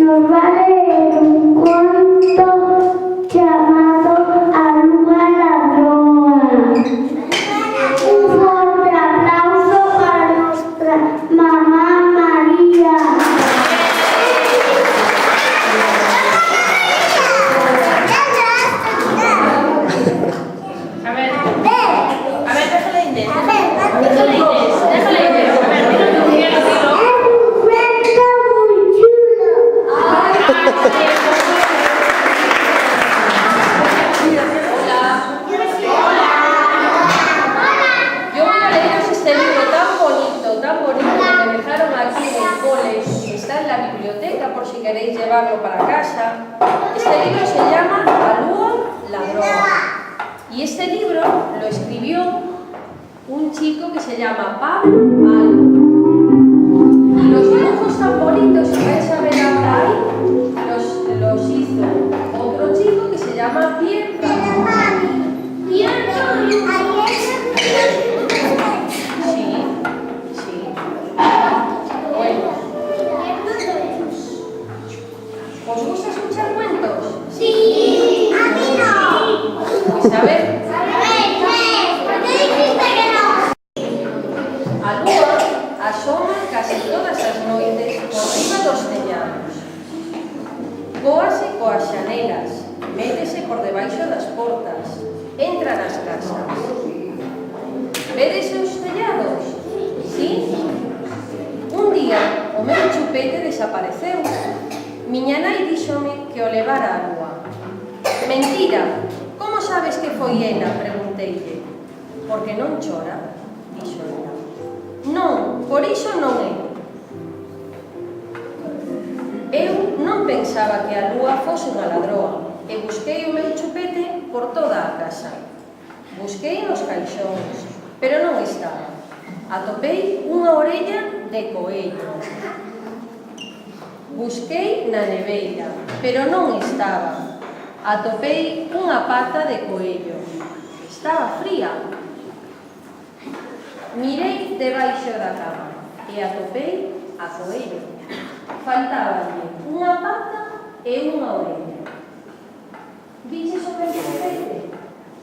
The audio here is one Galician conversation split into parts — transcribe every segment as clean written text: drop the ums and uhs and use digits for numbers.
nos va a leer un cuento llamado A Lúa Ladroa. Un fuerte aplauso para nuestra mamá María. Déjale Inés. Déjale Inés. A ver, mira tu quiero. Es un cuento muy chulo. Yo voy a leeros este libro tan bonito que me dejaron aquí en el cole. Está en la biblioteca por si queréis llevarlo para casa. Este libro se llama A Lúa Ladroa. Y este libro lo escribió un chico que se llama Pablo Albo. Y los dibujos tan bonitos que vais a ver ahora ahí, los hizo otro chico que se llama Pierre Ramón. Sí. Bueno, ¿os gusta escuchar cuentos? Sí. A mí no. Pues a ver, ¿Por qué dijiste que no? a lúa asoma casi todas as noites por riba dos tellados. Cóase coas xanelas, métese por debaixo das portas, entra nas casas. Vedes os tellados? Sí? Un día o meu chupete desapareceu. Miña nai díxome que o levara a lúa. Mentira! Como sabes que foi ela? Pregunteille. Porque non chora, dixo ela. Non, por iso non é. Eu non pensaba que a lúa fose unha ladroa e busquei o meu chupete por toda a casa. Busquei nos caixóns, pero non estaba. Atopei unha orella de coello. Busquei na neveira, pero non estaba. Atopei unha pata de coello. Estaba fría. Mirei debaixo da cama e atopei a coello. Faltábanlle unha pata e unha orella. Viches o meu chupete?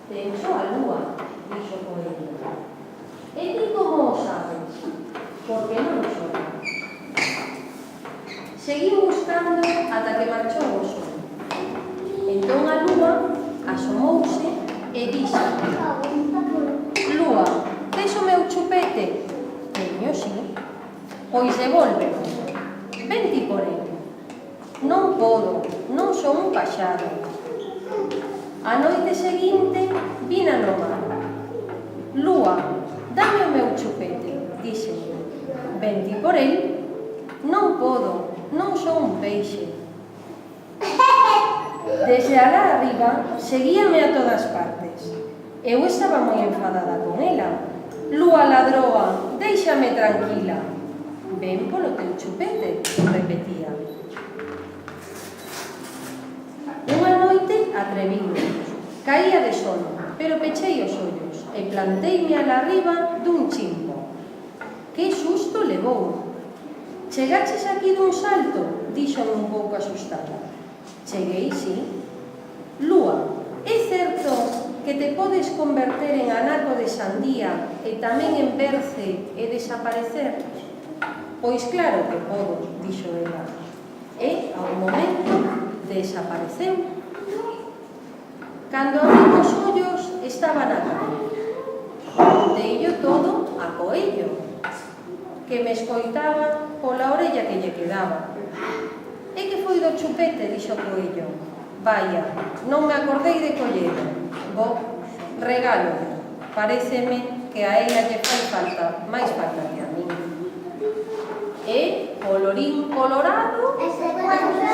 Tenso a lúa, dixo o coello. E ti como o sabes? Porque non chora. Seguiu buscando ata que marchou o sol. Entón a lúa asomouse e dixo: Lúa, tes o meu chupete? Teño, sí. Pois devólvelo. Ven ti por ele. Non podo, non son un paxaro. A noite seguinte vina no mar. Lúa, dame o meu chupete, díxenlle. Ven ti por ele. Non podo, non son un peixe. Desde alá arriba seguíame a todas partes. Eu estaba moi enfadada con ela. Lúa ladroa, déixame tranquila. Ven polo teu chupete, repetía. Unha noite atrevíme. Caía de sono, pero pechei os ollos e planteime alá arriba dun chimpo. Que susto levou! Chegaches aquí dun salto? Díxome un pouco asustada. Cheguei, sí. Lúa, é certo que te podes converter en anaco de sandía e tamén en berce e desaparecer? Pois claro que podo, dixo ela. E, ao momento, desapareceu. Cando abrí os ollos, estaba na cama. Conteillo todo a coello, que me escoitaba pola orella que lle quedaba. E que foi do chupete, dixo o coello. Vaya, non me acordei de collelo. Bo, regalo. Paréceme que a ela lle fai falta, máis falta que a min. E, colorín colorado... Ese cuento